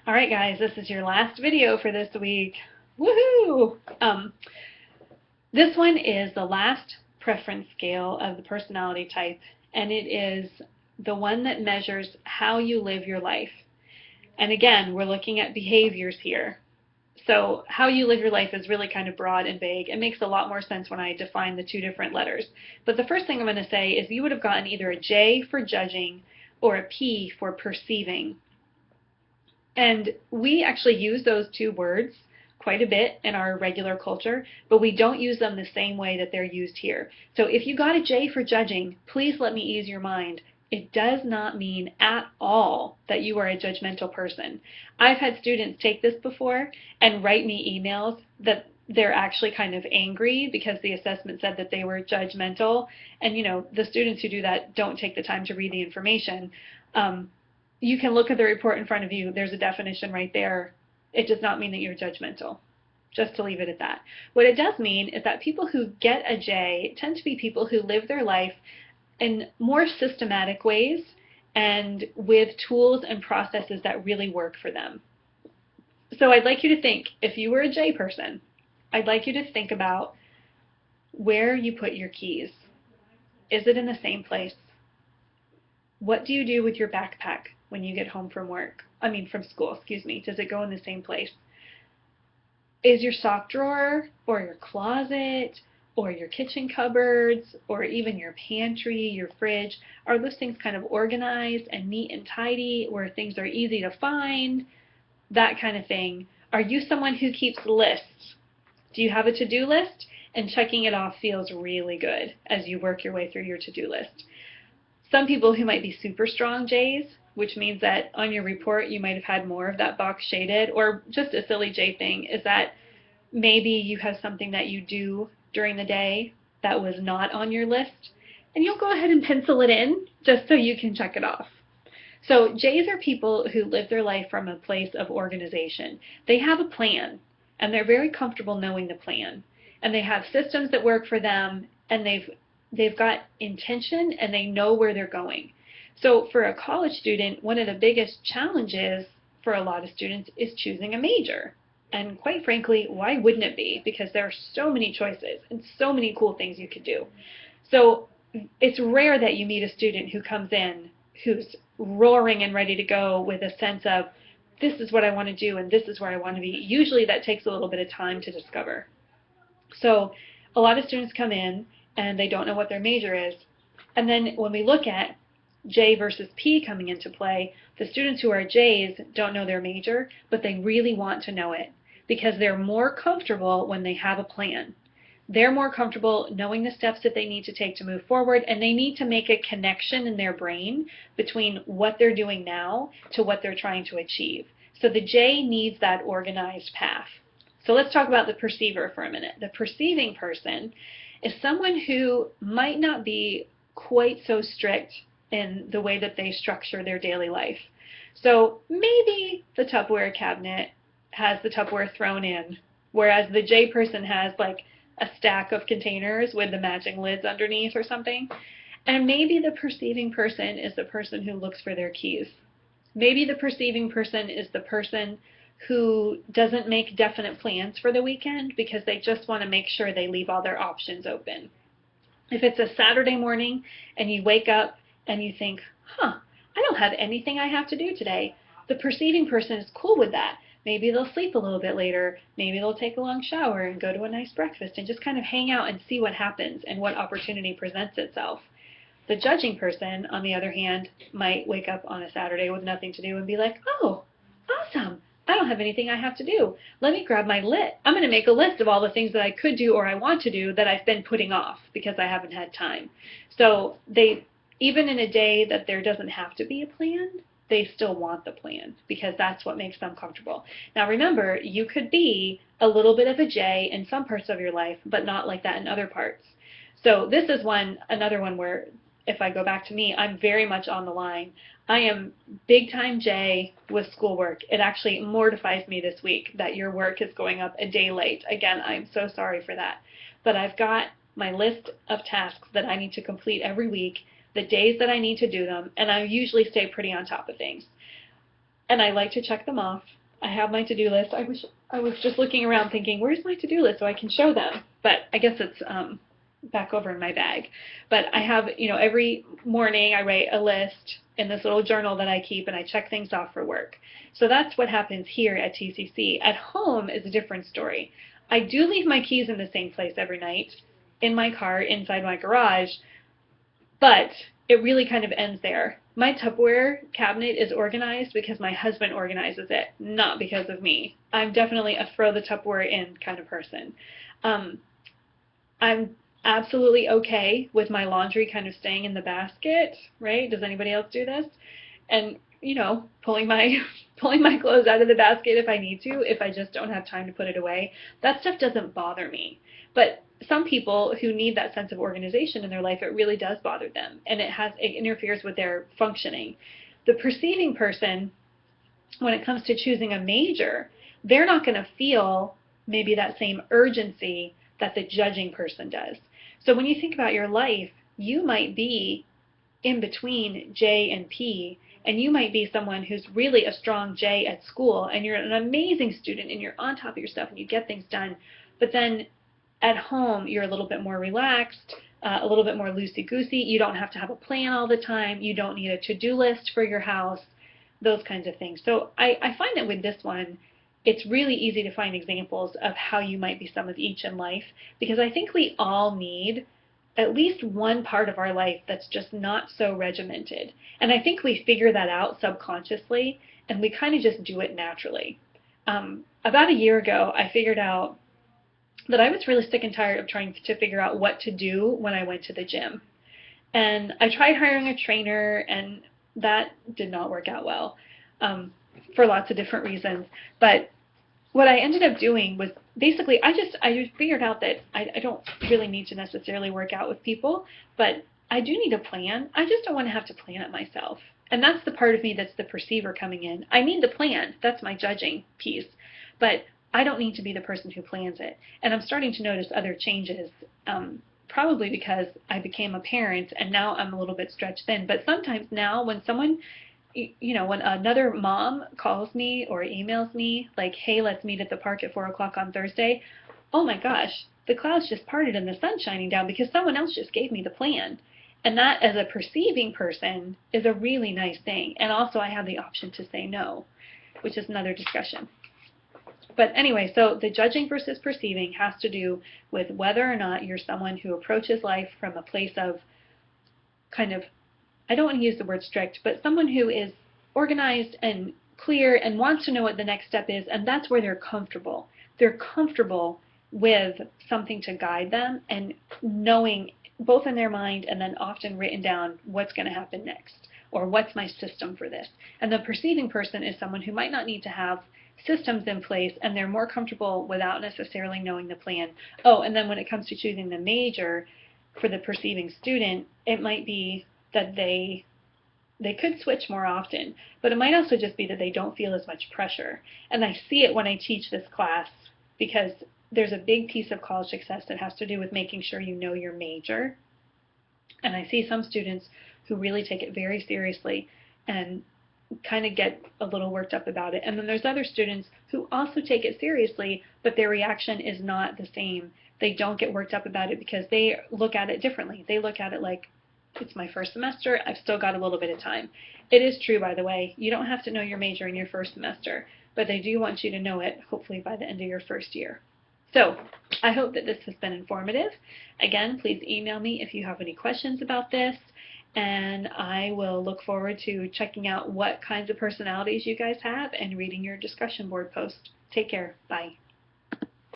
All right, guys, this is your last video for this week. Woohoo! This one is the last preference scale of the personality type, and it is the one that measures how you live your life. And again, we're looking at behaviors here. So how you live your life is really kind of broad and vague. It makes a lot more sense when I define the two different letters. But the first thing I'm going to say is you would have gotten either a J for judging or a P for perceiving. And we actually use those two words quite a bit in our regular culture, but we don't use them the same way that they're used here. So if you got a J for judging, please let me ease your mind. It does not mean at all that you are a judgmental person. I've had students take this before and write me emails that they're actually kind of angry because the assessment said that they were judgmental. And the students who do that don't take the time to read the information. You can look at the report in front of you. There's a definition right there. It does not mean that you're judgmental, just to leave it at that. What it does mean is that people who get a J tend to be people who live their life in more systematic ways and with tools and processes that really work for them. So I'd like you to think, if you were a J person, I'd like you to think about where you put your keys. Is it in the same place? What do you do with your backpack when you get home from from school, excuse me? Does it go in the same place? Is your sock drawer or your closet or your kitchen cupboards or even your pantry, your fridge, are those things kind of organized and neat and tidy where things are easy to find, that kind of thing? Are you someone who keeps lists? Do you have a to-do list? And checking it off feels really good as you work your way through your to-do list. Some people who might be super strong J's, which means that on your report you might have had more of that box shaded, or just a silly J thing, is that maybe you have something that you do during the day that was not on your list, and you'll go ahead and pencil it in just so you can check it off. So J's are people who live their life from a place of organization. They have a plan, and they're very comfortable knowing the plan, and they have systems that work for them, and they've got intention and they know where they're going. So for a college student, one of the biggest challenges for a lot of students is choosing a major. And quite frankly, why wouldn't it be? Because there are so many choices and so many cool things you could do. So it's rare that you meet a student who comes in who's roaring and ready to go with a sense of, this is what I want to do and this is where I want to be. Usually that takes a little bit of time to discover. So a lot of students come in and they don't know what their major is. And then when we look at J versus P coming into play, the students who are J's don't know their major, but they really want to know it because they're more comfortable when they have a plan. They're more comfortable knowing the steps that they need to take to move forward, and they need to make a connection in their brain between what they're doing now to what they're trying to achieve. So the J needs that organized path. So let's talk about the perceiver for a minute. The perceiving person is someone who might not be quite so strict in the way that they structure their daily life. So maybe the Tupperware cabinet has the Tupperware thrown in, whereas the J person has like a stack of containers with the matching lids underneath or something. And maybe the perceiving person is the person who looks for their keys. Maybe the perceiving person is the person who doesn't make definite plans for the weekend because they just want to make sure they leave all their options open. If it's a Saturday morning and you wake up and you think, I don't have anything I have to do today, the perceiving person is cool with that. Maybe they'll sleep a little bit later, maybe they'll take a long shower and go to a nice breakfast and just kind of hang out and see what happens and what opportunity presents itself. The judging person, on the other hand, might wake up on a Saturday with nothing to do and be like, oh, awesome, I don't have anything I have to do. Let me grab my list. I'm going to make a list of all the things that I could do or I want to do that I've been putting off because I haven't had time. So even in a day that there doesn't have to be a plan, they still want the plan because that's what makes them comfortable. Now remember, you could be a little bit of a J in some parts of your life, but not like that in other parts. So this is another one where if I go back to me, I'm very much on the line. I am big time J with schoolwork. It actually mortifies me this week that your work is going up a day late. Again, I'm so sorry for that. But I've got my list of tasks that I need to complete every week, the days that I need to do them, and I usually stay pretty on top of things. and I like to check them off. I have my to-do list. I was just looking around thinking, where's my to-do list so I can show them? But I guess it's back over in my bag. But I have, every morning I write a list in this little journal that I keep, and I check things off for work. So that's what happens here at TCC. At home is a different story. I do leave my keys in the same place every night, in my car, inside my garage, but it really kind of ends there. My Tupperware cabinet is organized because my husband organizes it, not because of me. I'm definitely a throw the Tupperware in kind of person. I'm absolutely okay with my laundry kind of staying in the basket, right? Does anybody else do this? And, pulling my pulling my clothes out of the basket if I need to, if I just don't have time to put it away. That stuff doesn't bother me. But some people who need that sense of organization in their life, it really does bother them, and it interferes with their functioning. The perceiving person, when it comes to choosing a major, they're not going to feel maybe that same urgency that the judging person does. So when you think about your life, you might be in between J and P, and you might be someone who's really a strong J at school, and you're an amazing student, and you're on top of your stuff, and you get things done. But then at home, you're a little bit more relaxed, a little bit more loosey-goosey. You don't have to have a plan all the time. You don't need a to-do list for your house, those kinds of things. So I find that with this one, it's really easy to find examples of how you might be some of each in life, because I think we all need at least one part of our life that's just not so regimented. And I think we figure that out subconsciously, and we kind of just do it naturally. About a year ago, I figured out that I was really sick and tired of trying to figure out what to do when I went to the gym. And I tried hiring a trainer, and that did not work out well for lots of different reasons. But what I ended up doing was basically I figured out that I don't really need to necessarily work out with people, but I do need a plan. I just don't want to have to plan it myself. And that's the part of me that's the perceiver coming in. I need the plan. That's my judging piece. But I don't need to be the person who plans it. And I'm starting to notice other changes, probably because I became a parent and now I'm a little bit stretched thin. But sometimes now when someone, when another mom calls me or emails me like, hey, let's meet at the park at 4 o'clock on Thursday, oh my gosh, the clouds just parted and the sun's shining down because someone else just gave me the plan. And that, as a perceiving person, is a really nice thing. And also I have the option to say no, which is another discussion. But anyway, so the judging versus perceiving has to do with whether or not you're someone who approaches life from a place of kind of, I don't want to use the word strict, but someone who is organized and clear and wants to know what the next step is, and that's where they're comfortable. They're comfortable with something to guide them and knowing both in their mind and then often written down what's going to happen next or what's my system for this. And the perceiving person is someone who might not need to have systems in place, and they're more comfortable without necessarily knowing the plan. Oh, and then when it comes to choosing the major for the perceiving student, it might be that they could switch more often, but it might also just be that they don't feel as much pressure. And I see it when I teach this class, because there's a big piece of college success that has to do with making sure you know your major. And I see some students who really take it very seriously and kind of get a little worked up about it. And then there's other students who also take it seriously, but their reaction is not the same. They don't get worked up about it because they look at it differently. They look at it like, it's my first semester, I've still got a little bit of time. It is true, by the way, you don't have to know your major in your first semester, but they do want you to know it, hopefully by the end of your first year. So I hope that this has been informative. Again, please email me if you have any questions about this, and I will look forward to checking out what kinds of personalities you guys have and reading your discussion board post. Take care. Bye.